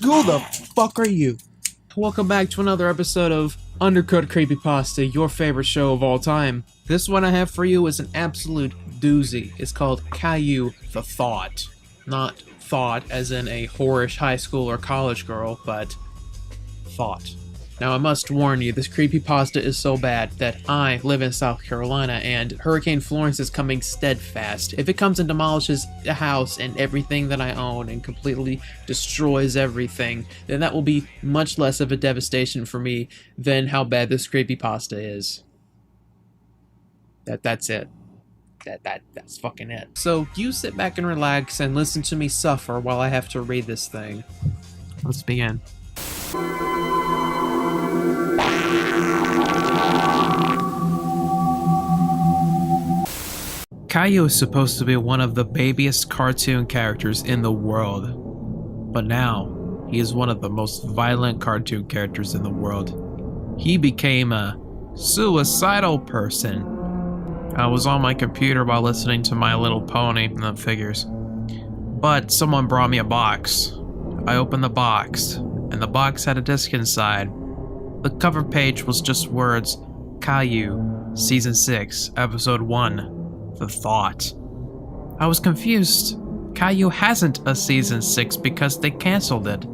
Who the fuck are you? Welcome back to another episode of Undercooked Creepypasta, your favorite show of all time. This one I have for you is an absolute doozy. It's called Caillou the Thought. Not thought as in a whorish high school or college girl, but thought. Now I must warn you, this creepypasta is so bad that I live in South Carolina and Hurricane Florence is coming steadfast. If it comes and demolishes the house and everything that I own and completely destroys everything, then that will be much less of a devastation for me than how bad this creepypasta is. That's it. That's fucking it. So you sit back and relax and listen to me suffer while I have to read this thing. Let's begin. Caillou is supposed to be one of the babiest cartoon characters in the world, but now he is one of the most violent cartoon characters in the world. He became a suicidal person. I was on my computer while listening to My Little Pony, and that figures. But someone brought me a box. I opened the box, and the box had a disc inside. The cover page was just words, Caillou, Season 6, Episode 1. The Thought. I was confused. Caillou hasn't a season 6 because they cancelled it.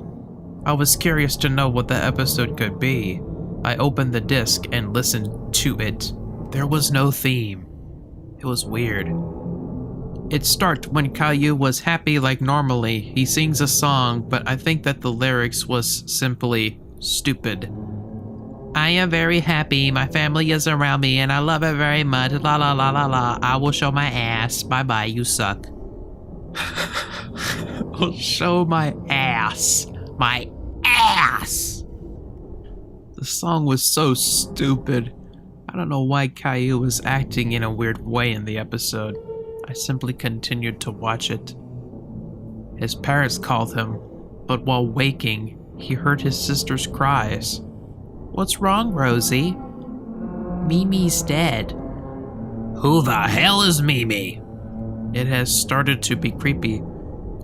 I was curious to know what the episode could be. I opened the disc and listened to it. There was no theme. It was weird. It starts when Caillou was happy like normally. He sings a song, but I think that the lyrics was simply stupid. I am very happy, my family is around me, and I love it very much, la la la la la, I will show my ass, bye bye, you suck. I'll show my ass. My ass! The song was so stupid. I don't know why Caillou was acting in a weird way in the episode. I simply continued to watch it. His parents called him, but while waking, he heard his sister's cries. What's wrong, Rosie? Mimi's dead. Who the hell is Mimi? It has started to be creepy.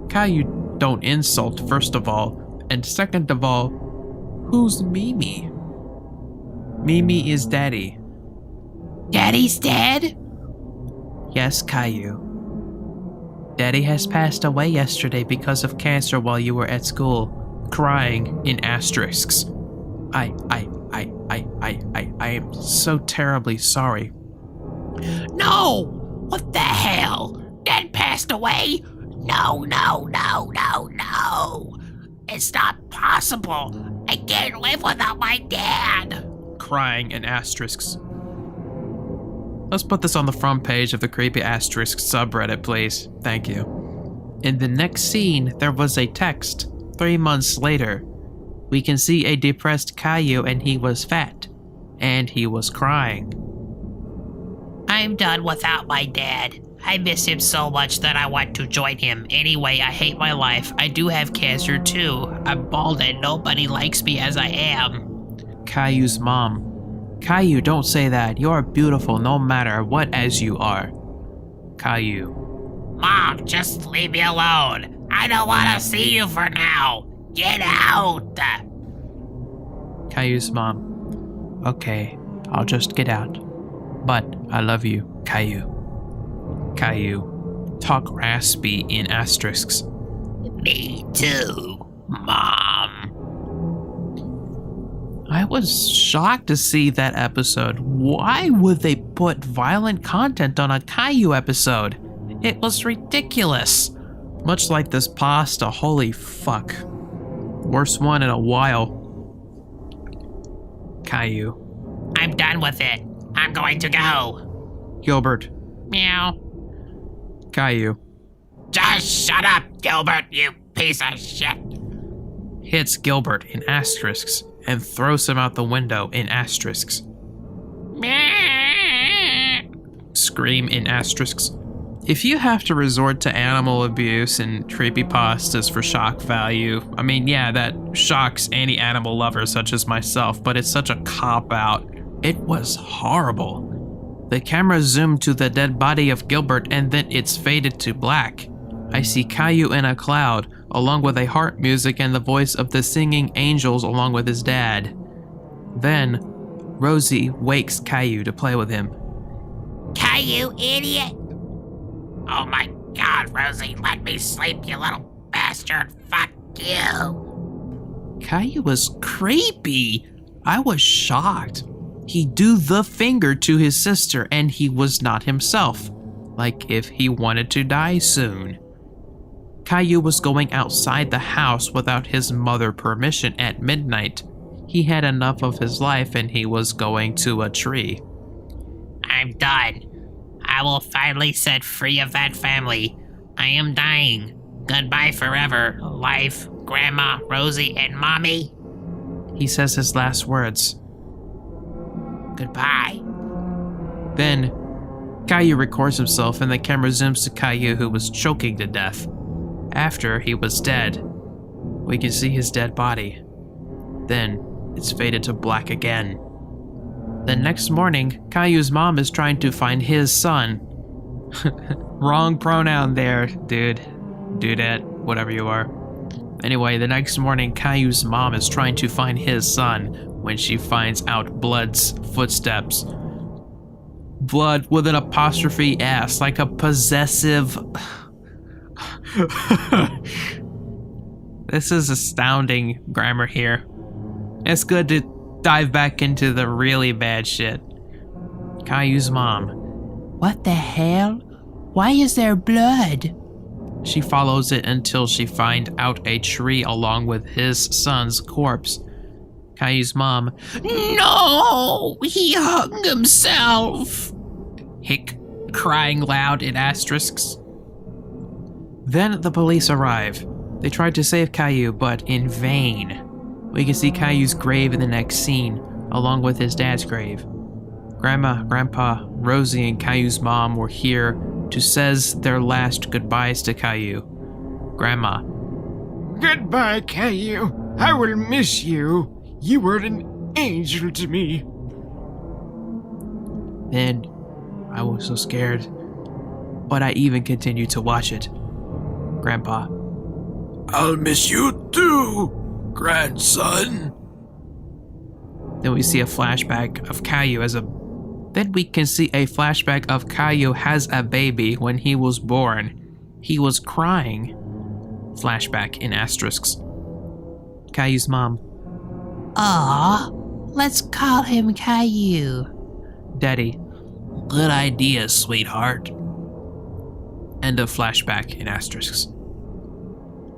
Caillou, don't insult, first of all. And second of all, who's Mimi? Mimi is Daddy. Daddy's dead? Yes, Caillou. Daddy has passed away yesterday because of cancer while you were at school. Crying in asterisks. I am so terribly sorry. No! What the hell? Dad passed away? No. It's not possible. I can't live without my dad. Crying in asterisks. Let's put this on the front page of the Creepy Asterisk subreddit, please. Thank you. In the next scene, there was a text. 3 months later. We can see a depressed Caillou and he was fat. And he was crying. I'm done without my dad. I miss him so much that I want to join him. Anyway, I hate my life. I do have cancer too. I'm bald and nobody likes me as I am. Caillou's mom. Caillou, don't say that. You're beautiful no matter what as you are. Caillou. Mom, just leave me alone. I don't want to see you for now. Get out! Caillou's mom. Okay, I'll just get out. But I love you, Caillou. Caillou. Talk raspy in asterisks. Me too, Mom. I was shocked to see that episode. Why would they put violent content on a Caillou episode? It was ridiculous. Much like this pasta, holy fuck. Worst one in a while. Caillou. I'm done with it. I'm going to go. Gilbert. Meow. Caillou. Just shut up, Gilbert, you piece of shit. Hits Gilbert in asterisks and throws him out the window in asterisks. Scream in asterisks. If you have to resort to animal abuse and creepypastas for shock value, I mean, yeah, that shocks any animal lover such as myself, but it's such a cop-out. It was horrible. The camera zoomed to the dead body of Gilbert and then it's faded to black. I see Caillou in a cloud, along with a harp music and the voice of the singing angels along with his dad. Then, Rosie wakes Caillou to play with him. Caillou, idiot! Oh my god, Rosie, let me sleep, you little bastard. Fuck you. Caillou was creepy. I was shocked. He do the finger to his sister and he was not himself, like if he wanted to die soon. Caillou was going outside the house without his mother permission at midnight. He had enough of his life and he was going to a tree. I'm done. I will finally set free of that family. I am dying. Goodbye forever, life, Grandma, Rosie, and Mommy. He says his last words. Goodbye. Then, Caillou records himself and the camera zooms to Caillou, who was choking to death. After he was dead, we can see his dead body. Then, it's faded to black again. The next morning, Caillou's mom is trying to find his son. Wrong pronoun there, dude. Dudette, whatever you are. Anyway, the next morning, Caillou's mom is trying to find his son when she finds out Blood's footsteps. Blood with an apostrophe S, like a possessive... This is astounding grammar here. It's good to dive back into the really bad shit. Caillou's mom. What the hell? Why is there blood? She follows it until she finds out a tree along with his son's corpse. Caillou's mom. No! He hung himself! Hick, crying loud in asterisks. Then the police arrive. They tried to save Caillou, but in vain. We can see Caillou's grave in the next scene, along with his dad's grave. Grandma, Grandpa, Rosie, and Caillou's mom were here to says their last goodbyes to Caillou. Grandma. Goodbye, Caillou. I will miss you. You were an angel to me. Then, I was so scared, but I even continued to watch it. Grandpa. I'll miss you too, grandson. Then we see a flashback of Caillou as a... Then we can see a flashback of Caillou has a baby when he was born. He was crying. Flashback in asterisks. Caillou's mom. Aw, let's call him Caillou. Daddy. Good idea, sweetheart. End of flashback in asterisks.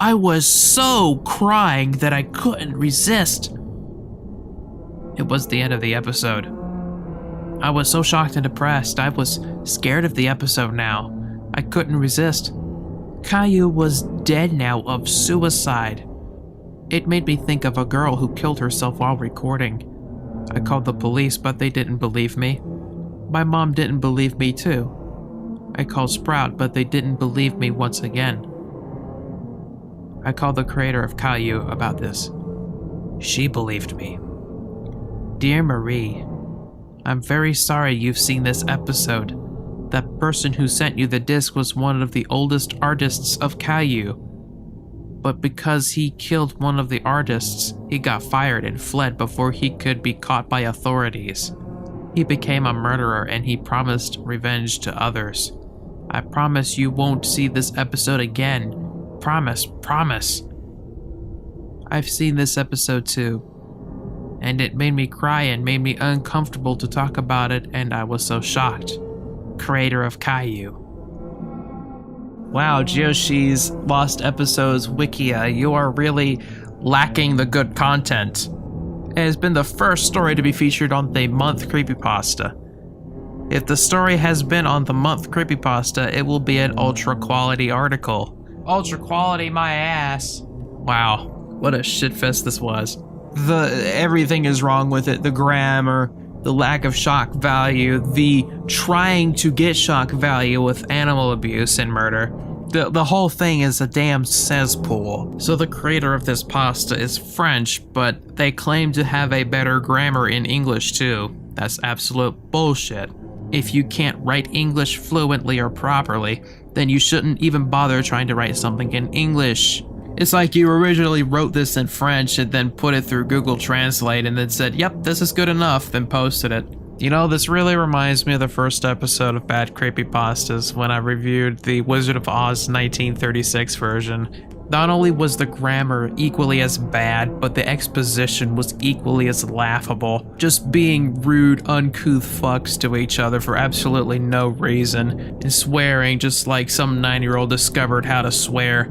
I was so crying that I couldn't resist. It was the end of the episode. I was so shocked and depressed. I was scared of the episode now. I couldn't resist. Caillou was dead now of suicide. It made me think of a girl who killed herself while recording. I called the police, but they didn't believe me. My mom didn't believe me too. I called Sprout, but they didn't believe me once again. I called the creator of Caillou about this. She believed me. Dear Marie, I'm very sorry you've seen this episode. That person who sent you the disc was one of the oldest artists of Caillou. But because he killed one of the artists, he got fired and fled before he could be caught by authorities. He became a murderer and he promised revenge to others. I promise you won't see this episode again. Promise, promise. I've seen this episode too, and it made me cry and made me uncomfortable to talk about it, and I was so shocked. Creator of Caillou. Wow, Geoshi's Lost Episodes Wikia, you are really lacking the good content. It has been the first story to be featured on the month Creepypasta. If the story has been on the month Creepypasta, it will be an ultra quality article. Ultra quality my ass. Wow, what a shitfest this was. Everything is wrong with it. The grammar, the lack of shock value, the trying to get shock value with animal abuse and murder. The whole thing is a damn cesspool. So the creator of this pasta is French, but they claim to have a better grammar in English too. That's absolute bullshit. If you can't write English fluently or properly, then you shouldn't even bother trying to write something in English. It's like you originally wrote this in French and then put it through Google Translate and then said, yep, this is good enough, then posted it. You know, this really reminds me of the first episode of Bad Creepypastas when I reviewed the Wizard of Oz 1936 version. Not only was the grammar equally as bad, but the exposition was equally as laughable. Just being rude, uncouth fucks to each other for absolutely no reason, and swearing just like some 9-year-old discovered how to swear.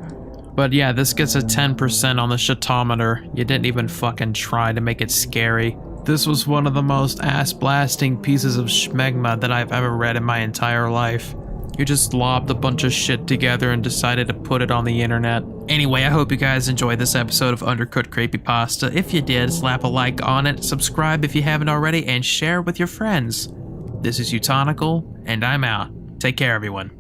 But yeah, this gets a 10% on the shitometer. You didn't even fucking try to make it scary. This was one of the most ass-blasting pieces of schmegma that I've ever read in my entire life. You just lobbed a bunch of shit together and decided to put it on the internet. Anyway, I hope you guys enjoyed this episode of Undercooked Creepypasta. If you did, slap a like on it, subscribe if you haven't already, and share with your friends. This is uTonical, and I'm out. Take care, everyone.